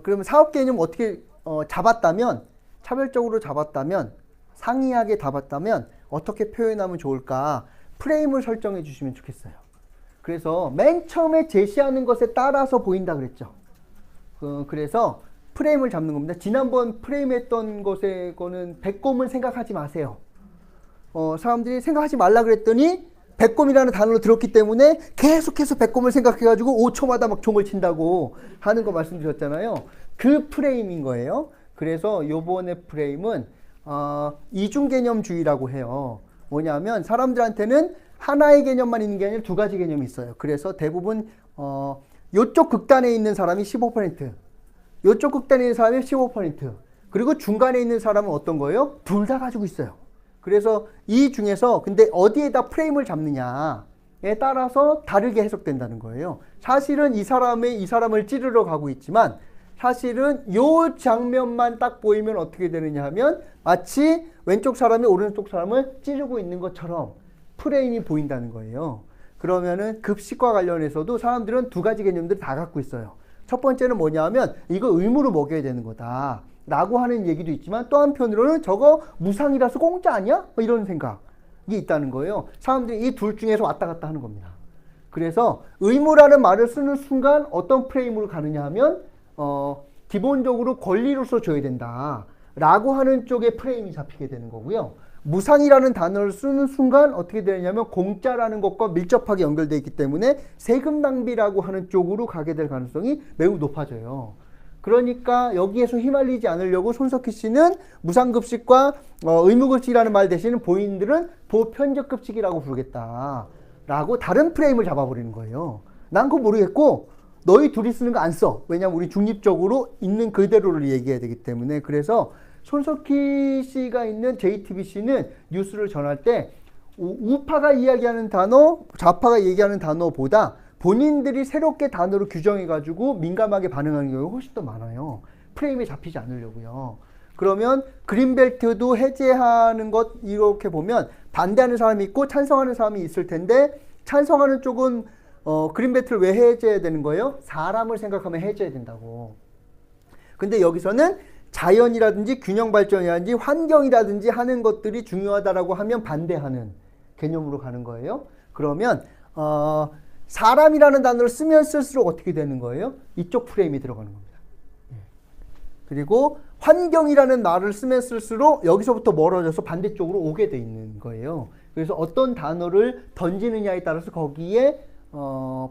그러면 사업 개념 어떻게 잡았다면, 차별적으로 잡았다면, 상이하게 잡았다면 어떻게 표현하면 좋을까? 프레임을 설정해 주시면 좋겠어요. 그래서 맨 처음에 제시하는 것에 따라서 보인다 그랬죠. 그래서 프레임을 잡는 겁니다. 지난번 프레임 했던 것에 거는 백곰을 생각하지 마세요. 사람들이 생각하지 말라 그랬더니 백곰이라는 단어로 들었기 때문에 계속해서 백곰을 생각해가지고 5초마다 막 종을 친다고 하는 거 말씀드렸잖아요. 그 프레임인 거예요. 그래서 요번에 프레임은 이중개념주의라고 해요. 뭐냐면 사람들한테는 하나의 개념만 있는 게 아니라 두 가지 개념이 있어요. 그래서 대부분 요쪽 극단에 있는 사람이 15%, 요쪽 극단에 있는 사람이 15%, 그리고 중간에 있는 사람은 어떤 거예요? 둘 다 가지고 있어요. 그래서 이 중에서 근데 어디에다 프레임을 잡느냐에 따라서 다르게 해석된다는 거예요. 사실은 이 사람을 찌르러 가고 있지만 사실은 요 장면만 딱 보이면 어떻게 되느냐 하면 마치 왼쪽 사람이 오른쪽 사람을 찌르고 있는 것처럼 프레임이 보인다는 거예요. 그러면은 급식과 관련해서도 사람들은 두 가지 개념들을 다 갖고 있어요. 첫 번째는 뭐냐 하면 이거 의무로 먹여야 되는 거다 라고 하는 얘기도 있지만 또 한편으로는 저거 무상이라서 공짜 아니야? 뭐 이런 생각이 있다는 거예요. 사람들이 이 둘 중에서 왔다 갔다 하는 겁니다. 그래서 의무라는 말을 쓰는 순간 어떤 프레임으로 가느냐 하면 기본적으로 권리로서 줘야 된다 라고 하는 쪽에 프레임이 잡히게 되는 거고요. 무상이라는 단어를 쓰는 순간 어떻게 되냐면 공짜라는 것과 밀접하게 연결되어 있기 때문에 세금 낭비라고 하는 쪽으로 가게 될 가능성이 매우 높아져요. 그러니까 여기에서 휘말리지 않으려고 손석희 씨는 무상급식과 의무급식이라는 말 대신에 본인들은 보편적급식이라고 부르겠다 라고 다른 프레임을 잡아버리는 거예요. 난 그거 모르겠고 너희 둘이 쓰는 거 안 써. 왜냐면 우리 중립적으로 있는 그대로를 얘기해야 되기 때문에. 그래서 손석희 씨가 있는 JTBC는 뉴스를 전할 때 우파가 이야기하는 단어, 좌파가 얘기하는 단어보다 본인들이 새롭게 단어로 규정해가지고 민감하게 반응하는 경우가 훨씬 더 많아요. 프레임에 잡히지 않으려고요. 그러면 그린벨트도 해제하는 것 이렇게 보면 반대하는 사람이 있고 찬성하는 사람이 있을 텐데 찬성하는 쪽은 그린벨트를 왜 해제해야 되는 거예요? 사람을 생각하면 해제해야 된다고. 근데 여기서는 자연이라든지 균형 발전이라든지 환경이라든지 하는 것들이 중요하다라고 하면 반대하는 개념으로 가는 거예요. 그러면 사람이라는 단어를 쓰면 쓸수록 어떻게 되는 거예요? 이쪽 프레임이 들어가는 겁니다. 그리고 환경이라는 말을 쓰면 쓸수록 여기서부터 멀어져서 반대쪽으로 오게 돼 있는 거예요. 그래서 어떤 단어를 던지느냐에 따라서 거기에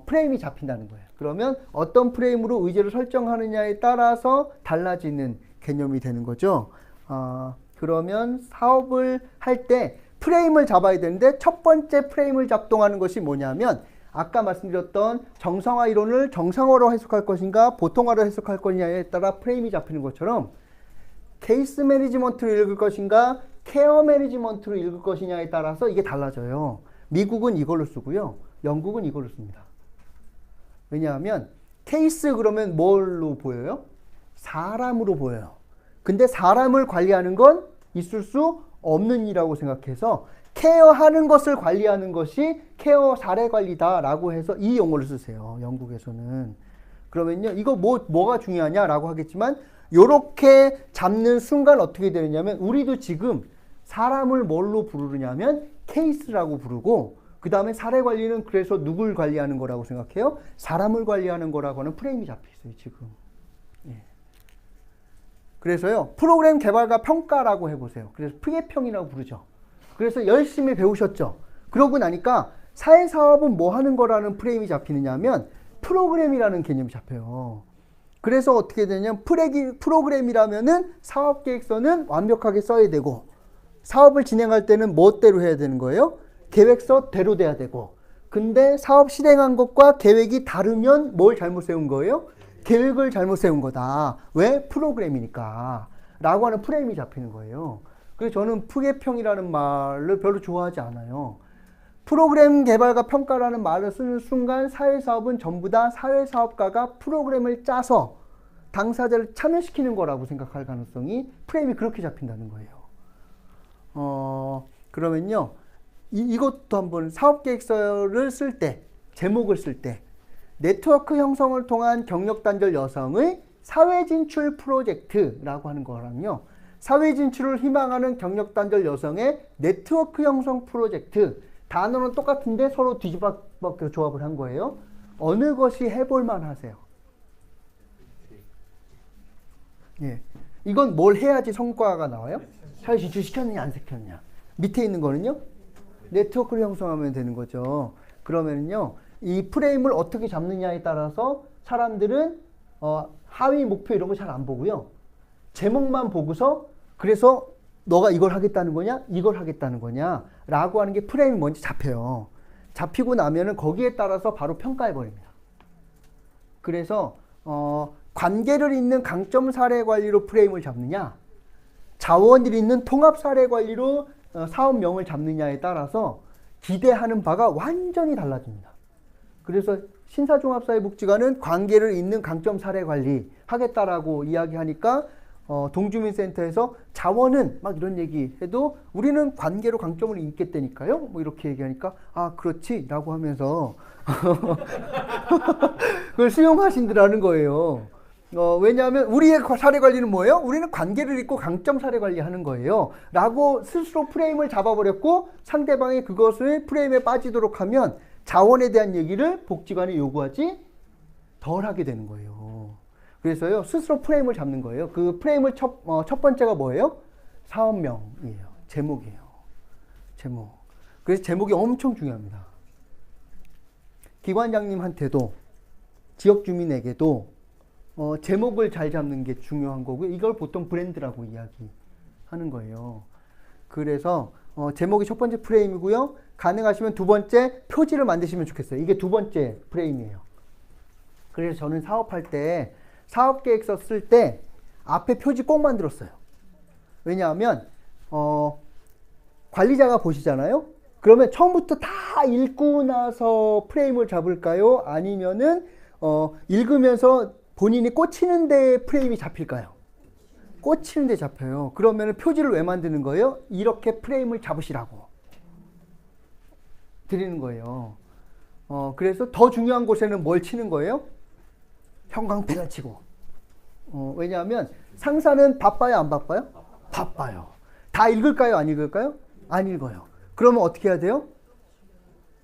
프레임이 잡힌다는 거예요. 그러면 어떤 프레임으로 의제를 설정하느냐에 따라서 달라지는 개념이 되는 거죠. 그러면 사업을 할 때 프레임을 잡아야 되는데 첫 번째 프레임을 작동하는 것이 뭐냐면 아까 말씀드렸던 정상화 이론을 정상화로 해석할 것인가 보통화로 해석할 것이냐에 따라 프레임이 잡히는 것처럼 케이스 매니지먼트로 읽을 것인가 케어 매니지먼트로 읽을 것이냐에 따라서 이게 달라져요. 미국은 이걸로 쓰고요. 영국은 이걸로 씁니다. 왜냐하면 케이스 그러면 뭘로 보여요? 사람으로 보여요. 근데 사람을 관리하는 건 있을 수 없는 일이라고 생각해서 케어하는 것을 관리하는 것이 케어 사례 관리다라고 해서 이 용어를 쓰세요. 영국에서는. 그러면요. 이거 뭐가 중요하냐라고 하겠지만 요렇게 잡는 순간 어떻게 되느냐면 우리도 지금 사람을 뭘로 부르냐면 케이스라고 부르고 그 다음에 사례 관리는 그래서 누굴 관리하는 거라고 생각해요? 사람을 관리하는 거라고 하는 프레임이 잡혀 있어요. 지금. 예. 그래서요. 프로그램 개발과 평가라고 해보세요. 그래서 프개평이라고 부르죠. 그래서 열심히 배우셨죠. 그러고 나니까 사회사업은 뭐 하는 거라는 프레임이 잡히느냐 하면 프로그램이라는 개념이 잡혀요. 그래서 어떻게 되냐면 프로그램이라면은 사업계획서는 완벽하게 써야 되고 사업을 진행할 때는 뭐대로 해야 되는 거예요? 계획서대로 돼야 되고 근데 사업 실행한 것과 계획이 다르면 뭘 잘못 세운 거예요? 계획을 잘못 세운 거다. 왜? 프로그램이니까 라고 하는 프레임이 잡히는 거예요. 그래서 저는 프개평이라는 말을 별로 좋아하지 않아요. 프로그램 개발과 평가라는 말을 쓰는 순간 사회사업은 전부 다 사회사업가가 프로그램을 짜서 당사자를 참여시키는 거라고 생각할 가능성이 프레임이 그렇게 잡힌다는 거예요. 그러면요. 이것도 한번 사업계획서를 쓸 때, 제목을 쓸 때 네트워크 형성을 통한 경력 단절 여성의 사회 진출 프로젝트라고 하는 거랑요. 사회 진출을 희망하는 경력 단절 여성의 네트워크 형성 프로젝트. 단어는 똑같은데 서로 뒤집어 조합을 한 거예요. 어느 것이 해볼만 하세요? 예. 이건 뭘 해야지 성과가 나와요? 사회 진출 시켰느냐 안 시켰느냐. 밑에 있는 거는요. 네트워크를 형성하면 되는 거죠. 그러면은요. 이 프레임을 어떻게 잡느냐에 따라서 사람들은 하위 목표 이런 거 잘 안 보고요. 제목만 보고서 그래서 너가 이걸 하겠다는 거냐? 이걸 하겠다는 거냐? 라고 하는 게 프레임이 뭔지 잡혀요. 잡히고 나면은 거기에 따라서 바로 평가해 버립니다. 그래서 관계를 잇는 강점 사례 관리로 프레임을 잡느냐? 자원을 잇는 통합 사례 관리로 사업명을 잡느냐에 따라서 기대하는 바가 완전히 달라집니다. 그래서 신사종합사회복지관은 관계를 잇는 강점 사례 관리 하겠다라고 이야기하니까 동주민센터에서 자원은 막 이런 얘기 해도 우리는 관계로 강점을 잇겠다니까요. 뭐 이렇게 얘기하니까 아 그렇지 라고 하면서 그걸 수용하신다는 거예요. 왜냐하면 우리의 사례 관리는 뭐예요? 우리는 관계를 잇고 강점 사례 관리하는 거예요. 라고 스스로 프레임을 잡아버렸고 상대방이 그것을 프레임에 빠지도록 하면 자원에 대한 얘기를 복지관이 요구하지 덜 하게 되는 거예요. 그래서요, 스스로 프레임을 잡는 거예요. 그 프레임을 첫 번째가 뭐예요? 사업명이에요. 제목이에요. 제목. 그래서 제목이 엄청 중요합니다. 기관장님한테도, 지역 주민에게도, 제목을 잘 잡는 게 중요한 거고요. 이걸 보통 브랜드라고 이야기하는 거예요. 그래서, 제목이 첫 번째 프레임이고요. 가능하시면 두 번째 표지를 만드시면 좋겠어요. 이게 두 번째 프레임이에요. 그래서 저는 사업할 때 사업계획서 쓸 때 앞에 표지 꼭 만들었어요. 왜냐하면 관리자가 보시잖아요. 그러면 처음부터 다 읽고 나서 프레임을 잡을까요? 아니면은 읽으면서 본인이 꽂히는 데 프레임이 잡힐까요? 꽂히는 데 잡혀요. 그러면 표지를 왜 만드는 거예요? 이렇게 프레임을 잡으시라고 드리는 거예요. 그래서 더 중요한 곳에는 뭘 치는 거예요? 형광펜을 치고. 왜냐하면 상사는 바빠요, 안 바빠요? 바빠요. 다 읽을까요, 안 읽을까요? 안 읽어요. 그러면 어떻게 해야 돼요?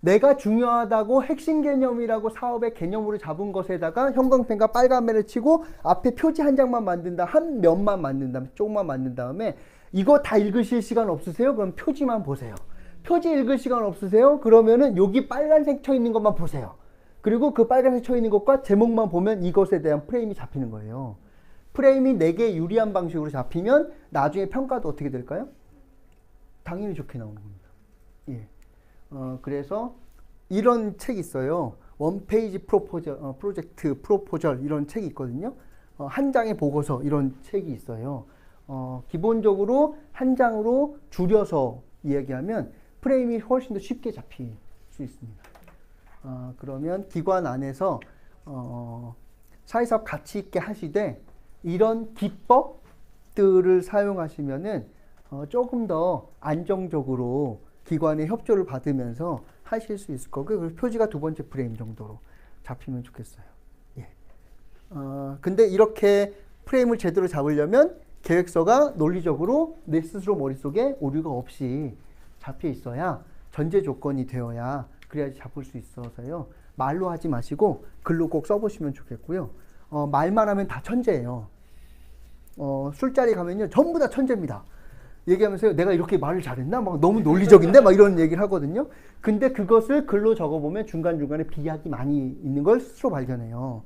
내가 중요하다고 핵심 개념이라고 사업의 개념으로 잡은 것에다가 형광펜과 빨간펜을 치고 앞에 표지 한 장만 만든다, 한 면만 만든 다음에 조금만 만든 다음에 이거 다 읽으실 시간 없으세요? 그럼 표지만 보세요. 표지 읽을 시간 없으세요? 그러면은 여기 빨간색 쳐 있는 것만 보세요. 그리고 그 빨간색 쳐 있는 것과 제목만 보면 이것에 대한 프레임이 잡히는 거예요. 프레임이 내게 유리한 방식으로 잡히면 나중에 평가도 어떻게 될까요? 당연히 좋게 나오는 겁니다. 예. 그래서 이런 책이 있어요. 원페이지 프로젝트 프로포절 이런 책이 있거든요. 한 장의 보고서 이런 책이 있어요. 기본적으로 한 장으로 줄여서 이야기하면 프레임이 훨씬 더 쉽게 잡힐 수 있습니다. 그러면 기관 안에서 사회사업 가치 있게 하시되 이런 기법들을 사용하시면은 조금 더 안정적으로 기관의 협조를 받으면서 하실 수 있을 거고요. 그래서 표지가 두 번째 프레임 정도로 잡히면 좋겠어요. 예. 근데 이렇게 프레임을 제대로 잡으려면 계획서가 논리적으로 내 스스로 머릿속에 오류가 없이 잡혀 있어야 전제 조건이 되어야 그래야지 잡을 수 있어서요. 말로 하지 마시고 글로 꼭 써보시면 좋겠고요. 말만 하면 다 천재예요. 술자리 가면요. 전부 다 천재입니다. 얘기하면서 내가 이렇게 말을 잘했나? 막 너무 논리적인데? 막 이런 얘기를 하거든요. 근데 그것을 글로 적어보면 중간중간에 비약이 많이 있는 걸 스스로 발견해요.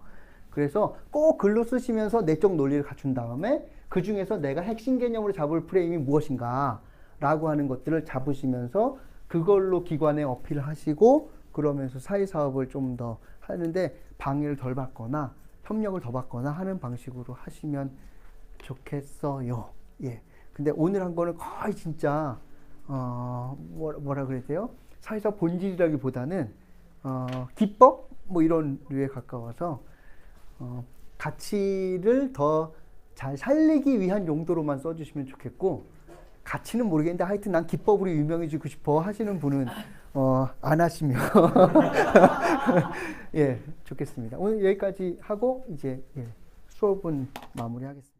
그래서 꼭 글로 쓰시면서 내적 논리를 갖춘 다음에 그 중에서 내가 핵심 개념으로 잡을 프레임이 무엇인가 라고 하는 것들을 잡으시면서 그걸로 기관에 어필을 하시고 그러면서 사회사업을 좀 더 하는데 방해를 덜 받거나 협력을 더 받거나 하는 방식으로 하시면 좋겠어요. 예. 근데 오늘 한 거는 거의 진짜 뭐라 그래야 돼요? 사회사업 본질이라기보다는 기법 뭐 이런 류에 가까워서 가치를 더 잘 살리기 위한 용도로만 써주시면 좋겠고 가치는 모르겠는데 하여튼 난 기법으로 유명해지고 싶어 하시는 분은 안 하시면 예 좋겠습니다. 오늘 여기까지 하고 이제 예, 수업은 마무리하겠습니다.